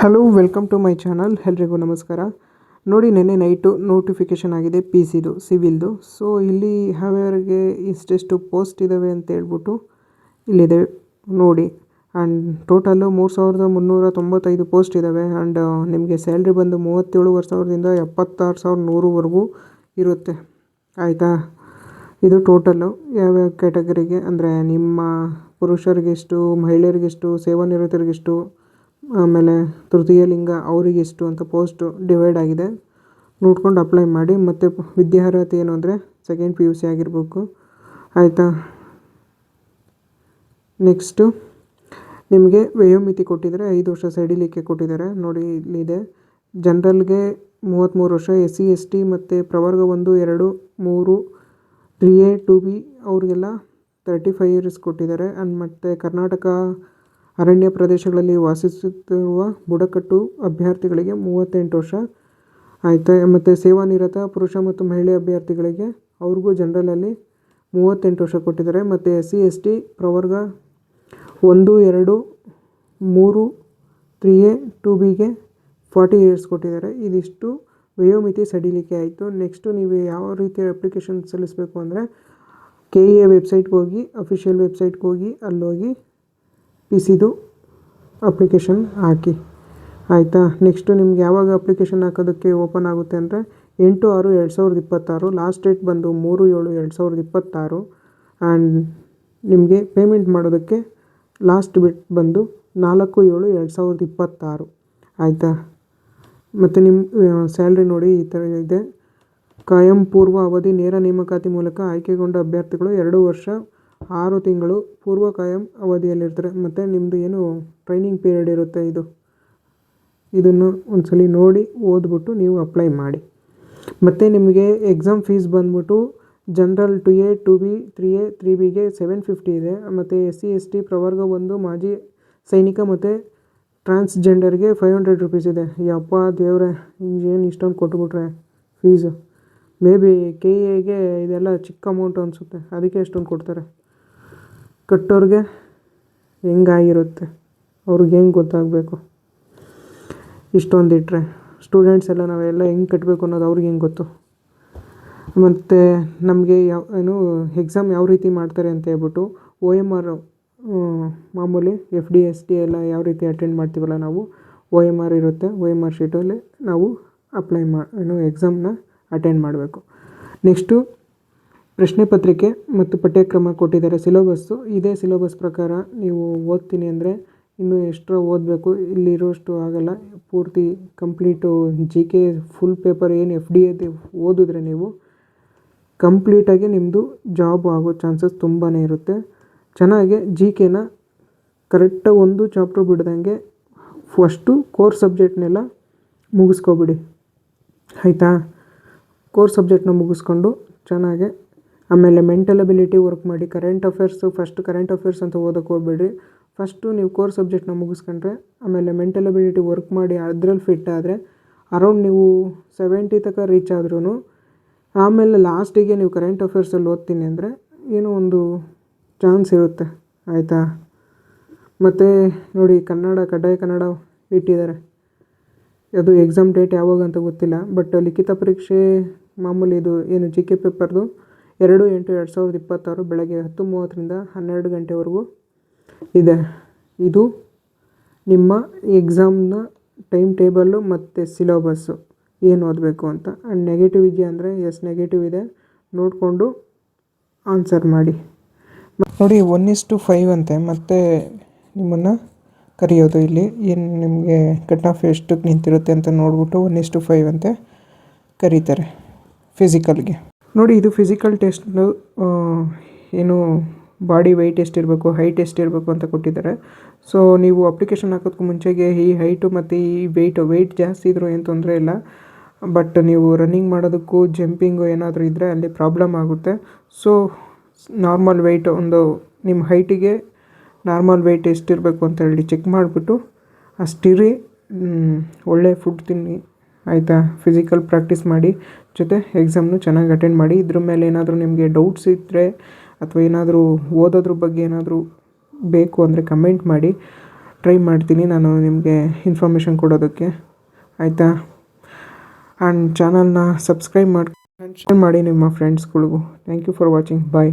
Hello welcome to my channel. ಎಲ್ರಿಗೂ ನಮಸ್ಕಾರ. ನೋಡಿ, ನೆನ್ನೆ ನೈಟು ನೋಟಿಫಿಕೇಷನ್ ಆಗಿದೆ ಪಿ ಸಿದು ಸಿವಿಲ್ದು. ಸೊ ಇಲ್ಲಿ ಯಾವ್ಯಾವ್ರಿಗೆ ಇಷ್ಟೆಷ್ಟು ಪೋಸ್ಟ್ ಇದ್ದಾವೆ ಅಂತ ಹೇಳ್ಬಿಟ್ಟು ಇಲ್ಲಿದೆ ನೋಡಿ. ಆ್ಯಂಡ್ ಟೋಟಲ್ಲು 3,395 ಪೋಸ್ಟ್ ಇದ್ದಾವೆ. ಆ್ಯಂಡ್ ನಿಮಗೆ ಸ್ಯಾಲ್ರಿ ಬಂದು 37,000ದಿಂದ 76,100ವರೆಗೂ ಇರುತ್ತೆ. ಆಯಿತಾ? ಇದು ಟೋಟಲ್ಲು ಯಾವ್ಯಾವ ಕ್ಯಾಟಗರಿಗೆ ಅಂದರೆ ನಿಮ್ಮ ಪುರುಷರಿಗೆಷ್ಟು, ಮಹಿಳೆಯರಿಗೆಷ್ಟು, ಸೇವಾನಿವೃತ್ತರಿಗೆಷ್ಟು, ಆಮೇಲೆ ತೃತೀಯ ಲಿಂಗ ಅವರಿಗೆಷ್ಟು ಅಂತ ಪೋಸ್ಟು ಡಿವೈಡ್ ಆಗಿದೆ. ನೋಡ್ಕೊಂಡು ಅಪ್ಲೈ ಮಾಡಿ. ಮತ್ತು ವಿದ್ಯಾರ್ಹತೆ ಏನು ಅಂದರೆ ಸೆಕೆಂಡ್ PUC ಆಗಿರಬೇಕು. ಆಯಿತಾ? ನೆಕ್ಸ್ಟು ನಿಮಗೆ ವಯೋಮಿತಿ ಕೊಟ್ಟಿದ್ದಾರೆ. 5 ವರ್ಷ ಸಡಿಲಿಕೆ ಕೊಟ್ಟಿದ್ದಾರೆ. ನೋಡಿ ಇಲ್ಲಿದೆ. ಜನರಲ್ಗೆ 33 ವರ್ಷ, SC ST ಮತ್ತು ಪ್ರವರ್ಗ 1, 2, 3, 3A 2B ಅವ್ರಿಗೆಲ್ಲ 35 ಇಯರ್ಸ್ ಕೊಟ್ಟಿದ್ದಾರೆ. ಆ್ಯಂಡ್ ಮತ್ತು ಕರ್ನಾಟಕ ಅರಣ್ಯ ಪ್ರದೇಶಗಳಲ್ಲಿ ವಾಸಿಸುತ್ತಿರುವ ಬುಡಕಟ್ಟು ಅಭ್ಯರ್ಥಿಗಳಿಗೆ 38 ವರ್ಷ. ಆಯಿತಾ? ಮತ್ತು ಸೇವಾನಿರತ ಪುರುಷ ಮತ್ತು ಮಹಿಳೆ ಅಭ್ಯರ್ಥಿಗಳಿಗೆ ಅವ್ರಿಗೂ ಜನರಲಲ್ಲಿ 38 ವರ್ಷ ಕೊಟ್ಟಿದ್ದಾರೆ. ಮತ್ತು SC ST ಪ್ರವರ್ಗ 1, 2, 3, 3A 2Bಗೆ 40 ಇಯರ್ಸ್ ಕೊಟ್ಟಿದ್ದಾರೆ. ಇದಿಷ್ಟು ವಯೋಮಿತಿ ಸಡಿಲಿಕೆ ಆಯಿತು. ನೆಕ್ಸ್ಟು ನೀವು ಯಾವ ರೀತಿ ಅಪ್ಲಿಕೇಶನ್ ಸಲ್ಲಿಸಬೇಕು ಅಂದರೆ KEA ವೆಬ್ಸೈಟ್ಗೆ ಹೋಗಿ, ಅಫಿಷಿಯಲ್ ವೆಬ್ಸೈಟ್ಗೆ ಹೋಗಿ, ಅಲ್ಲೋಗಿ PCದು ಅಪ್ಲಿಕೇಶನ್ ಹಾಕಿ. ಆಯಿತಾ? ನೆಕ್ಸ್ಟು ನಿಮ್ಗೆ ಯಾವಾಗ ಅಪ್ಲಿಕೇಶನ್ ಹಾಕೋದಕ್ಕೆ ಓಪನ್ ಆಗುತ್ತೆ ಅಂದರೆ 8/6/2026. ಲಾಸ್ಟ್ ಡೇಟ್ ಬಂದು 3/7/2026. ಆ್ಯಂಡ್ ನಿಮಗೆ ಪೇಮೆಂಟ್ ಮಾಡೋದಕ್ಕೆ ಲಾಸ್ಟ್ ಡೇಟ್ ಬಂದು 4/7/2026. ಆಯಿತಾ? ಮತ್ತು ನಿಮ್ಮ ಸ್ಯಾಲ್ರಿ ನೋಡಿ ಈ ಥರ ಇದೆ. ಕಾಯಂ ಪೂರ್ವ ಅವಧಿ ನೇರ ನೇಮಕಾತಿ ಮೂಲಕ ಆಯ್ಕೆಗೊಂಡ ಅಭ್ಯರ್ಥಿಗಳು 2 ವರ್ಷ 6 ತಿಂಗಳು ಪೂರ್ವ ಕಾಯಂ ಅವಧಿಯಲ್ಲಿರ್ತಾರೆ. ಮತ್ತು ನಿಮ್ಮದು ಏನು ಟ್ರೈನಿಂಗ್ ಪೀರಿಯಡ್ ಇರುತ್ತೆ, ಇದನ್ನು ಒಂದ್ಸಲಿ ನೋಡಿ ಓದ್ಬಿಟ್ಟು ನೀವು ಅಪ್ಲೈ ಮಾಡಿ. ಮತ್ತು ನಿಮಗೆ ಎಕ್ಸಾಮ್ ಫೀಸ್ ಬಂದ್ಬಿಟ್ಟು ಜನರಲ್ 2A 2B 3A 3Bಗೆ 750 ಇದೆ. ಮತ್ತು SC ST ಪ್ರವರ್ಗ 1 ಮಾಜಿ ಸೈನಿಕ ಮತ್ತು ಟ್ರಾನ್ಸ್ಜೆಂಡರ್ಗೆ 500 ರೂಪೀಸ್ ಇದೆ. ಯಪ್ಪ ದೇವ್ರೆ, ಏನು ಇಷ್ಟೊಂದು ಕೊಟ್ಬಿಟ್ರೆ ಫೀಸು. ಮೇ ಬಿ KEAಗೆ ಇದೆಲ್ಲ ಚಿಕ್ಕ ಅಮೌಂಟ್ ಅನಿಸುತ್ತೆ, ಅದಕ್ಕೆ ಎಷ್ಟೊಂದು ಕೊಡ್ತಾರೆ. ಕಟ್ಟೋರಿಗೆ ಹೆಂಗಾಗಿರುತ್ತೆ, ಅವ್ರಿಗೆ ಹೆಂಗೆ ಗೊತ್ತಾಗಬೇಕು. ಇಷ್ಟೊಂದು ಇಟ್ಟರೆ ಸ್ಟೂಡೆಂಟ್ಸ್ ಎಲ್ಲ ನಾವೆಲ್ಲ ಹೆಂಗೆ ಕಟ್ಟಬೇಕು ಅನ್ನೋದು ಅವ್ರಿಗೆ ಹೆಂಗೆ ಗೊತ್ತು. ಮತ್ತು ನಮಗೆ ಎಕ್ಸಾಮ್ ಯಾವ ರೀತಿ ಮಾಡ್ತಾರೆ ಅಂತ ಹೇಳ್ಬಿಟ್ಟು OMR ಮಾಮೂಲಿ FD ST ಎಲ್ಲ ಯಾವ ರೀತಿ ಅಟೆಂಡ್ ಮಾಡ್ತೀವಲ್ಲ ನಾವು, OMR ಇರುತ್ತೆ. OMR ಶೀಟಲ್ಲಿ ನಾವು ಎಕ್ಸಾಮ್ನ ಅಟೆಂಡ್ ಮಾಡಬೇಕು. ನೆಕ್ಸ್ಟು ಪ್ರಶ್ನೆ ಪತ್ರಿಕೆ ಮತ್ತು ಪಠ್ಯಕ್ರಮ ಕೊಟ್ಟಿದ್ದಾರೆ. ಸಿಲೆಬಸ್ಸು ಇದೇ ಸಿಲೆಬಸ್ ಪ್ರಕಾರ ನೀವು ಓದ್ತೀನಿ ಅಂದರೆ ಇನ್ನೂ ಎಕ್ಸ್ಟ್ರಾ ಓದಬೇಕು. ಇಲ್ಲಿರೋಷ್ಟು ಆಗಲ್ಲ. ಪೂರ್ತಿ ಕಂಪ್ಲೀಟು GK ಫುಲ್ ಪೇಪರ್ ಏನು FD ಓದಿದ್ರೆ ನೀವು ಕಂಪ್ಲೀಟಾಗಿ ನಿಮ್ಮದು ಜಾಬ್ ಆಗೋ ಚಾನ್ಸಸ್ ತುಂಬಾ ಇರುತ್ತೆ. ಚೆನ್ನಾಗಿ GKನ ಕರೆಕ್ಟಾಗಿ ಒಂದು ಚಾಪ್ಟರ್ ಬಿಡ್ದಂಗೆ ಫಸ್ಟು ಕೋರ್ ಸಬ್ಜೆಕ್ಟ್ನೆಲ್ಲ ಮುಗಿಸ್ಕೊಬಿಡಿ. ಆಯಿತಾ? ಕೋರ್ ಸಬ್ಜೆಕ್ಟ್ನ ಮುಗಿಸ್ಕೊಂಡು ಚೆನ್ನಾಗೆ ಆಮೇಲೆ ಮೆಂಟಲ್ ಅಬಿಲಿಟಿ ವರ್ಕ್ ಮಾಡಿ. ಕರೆಂಟ್ ಅಫೇರ್ಸ್ ಅಂತ ಓದೋಕ್ಕೆ ಹೋಗ್ಬೇಡ್ರಿ. ಫಸ್ಟು ನೀವು ಕೋರ್ ಸಬ್ಜೆಕ್ಟ್ನ ಮುಗಿಸ್ಕೊಂಡ್ರೆ ಆಮೇಲೆ ಮೆಂಟಲ್ ಅಬಿಲಿಟಿ ವರ್ಕ್ ಮಾಡಿ ಅದರಲ್ಲಿ ಫಿಟ್ ಆದರೆ ಅರೌಂಡ್ ನೀವು 70 ತನಕ ರೀಚ್ ಆದ್ರೂ ಆಮೇಲೆ ಲಾಸ್ಟಿಗೆ ನೀವು ಕರೆಂಟ್ ಅಫೇರ್ಸಲ್ಲಿ ಓದ್ತೀನಿ ಅಂದರೆ ಏನೋ ಒಂದು ಚಾನ್ಸ್ ಇರುತ್ತೆ. ಆಯಿತಾ? ಮತ್ತು ನೋಡಿ, ಕಡ್ಡಾಯ ಕನ್ನಡ ಇಟ್ಟಿದ್ದಾರೆ. ಅದು ಎಕ್ಸಾಮ್ ಡೇಟ್ ಯಾವಾಗ ಅಂತ ಗೊತ್ತಿಲ್ಲ. ಬಟ್ ಲಿಖಿತ ಪರೀಕ್ಷೆ ಮಾಮೂಲಿ ಇದು ಏನು GK ಪೇಪರ್ದು 2/8/2026 ಬೆಳಗ್ಗೆ 10:30ರಿಂದ 12 ಗಂಟೆವರೆಗೂ ಇದೆ. ಇದು ನಿಮ್ಮ ಎಕ್ಸಾಮ್ನ ಟೈಮ್ ಟೇಬಲ್ಲು ಮತ್ತು ಸಿಲೆಬಸ್ಸು ಏನು ಓದಬೇಕು ಅಂತ. ಆ್ಯಂಡ್ ನೆಗೆಟಿವ್ ಇದೆಯಾ ಅಂದರೆ ಎಸ್ ನೆಗೆಟಿವ್ ಇದೆ, ನೋಡಿಕೊಂಡು ಆನ್ಸರ್ ಮಾಡಿ. ನೋಡಿ 1:5 ಅಂತೆ ಮತ್ತು ನಿಮ್ಮನ್ನು ಕರೆಯೋದು. ಇಲ್ಲಿ ಏನು ನಿಮಗೆ ಕಟ್ ಆಫ್ ಎಷ್ಟಕ್ಕೆ ನಿಂತಿರುತ್ತೆ ಅಂತ ನೋಡಿಬಿಟ್ಟು 1:5 ಅಂತೆ ಕರೀತಾರೆ ಫಿಸಿಕಲ್ಗೆ. ನೋಡಿ, ಇದು ಫಿಸಿಕಲ್ ಟೆಸ್ಟ್ನು ಏನು ಬಾಡಿ ವೆಯ್ಟ್ ಎಷ್ಟಿರಬೇಕು, ಹೈಟ್ ಎಷ್ಟಿರಬೇಕು ಅಂತ ಕೊಟ್ಟಿದ್ದಾರೆ. ಸೊ ನೀವು ಅಪ್ಲಿಕೇಶನ್ ಹಾಕೋದಕ್ಕೂ ಮುಂಚೆಗೆ ಈ ಹೈಟು ಮತ್ತು ಈ ವೆಯ್ಟ್ ಜಾಸ್ತಿ ಇದ್ದರೂ ಏನು ತೊಂದರೆ ಇಲ್ಲ. ಬಟ್ ನೀವು ರನ್ನಿಂಗ್ ಮಾಡೋದಕ್ಕೂ ಜಂಪಿಂಗು ಏನಾದರೂ ಇದ್ದರೆ ಅಲ್ಲಿ ಪ್ರಾಬ್ಲಮ್ ಆಗುತ್ತೆ. ಸೊ ನಾರ್ಮಲ್ ವೆಯ್ಟ್ ಒಂದು ನಿಮ್ಮ ಹೈಟಿಗೆ ನಾರ್ಮಲ್ ವೆಯ್ಟ್ ಎಷ್ಟಿರಬೇಕು ಅಂತ ಹೇಳಿ ಚೆಕ್ ಮಾಡಿಬಿಟ್ಟು ಅಷ್ಟಿರಿ. ಒಳ್ಳೆ ಫುಡ್ ತಿನ್ನಿ. ಆಯಿತಾ? ಫಿಸಿಕಲ್ ಪ್ರಾಕ್ಟೀಸ್ ಮಾಡಿ, ಜೊತೆ ಎಕ್ಸಾಮ್ನು ಚೆನ್ನಾಗಿ ಅಟೆಂಡ್ ಮಾಡಿ. ಇದ್ರ ಮೇಲೆ ಏನಾದರೂ ನಿಮಗೆ ಡೌಟ್ಸ್ ಇದ್ದರೆ ಅಥವಾ ಏನಾದರೂ ಓದೋದ್ರ ಬಗ್ಗೆ ಏನಾದರೂ ಬೇಕು ಅಂದರೆ ಕಮೆಂಟ್ ಮಾಡಿ. ಟ್ರೈ ಮಾಡ್ತೀನಿ ನಾನು ನಿಮಗೆ ಇನ್ಫಾರ್ಮೇಷನ್ ಕೊಡೋದಕ್ಕೆ, ಆಯಿತಾ. ಆ್ಯಂಡ್ ಚಾನಲ್ನ ಸಬ್ಸ್ಕ್ರೈಬ್ ಮಾಡಿ ಶೇರ್ ಮಾಡಿ ನಿಮ್ಮ ಫ್ರೆಂಡ್ಸ್ಗಳಿಗೂ. Thank you for watching. Bye.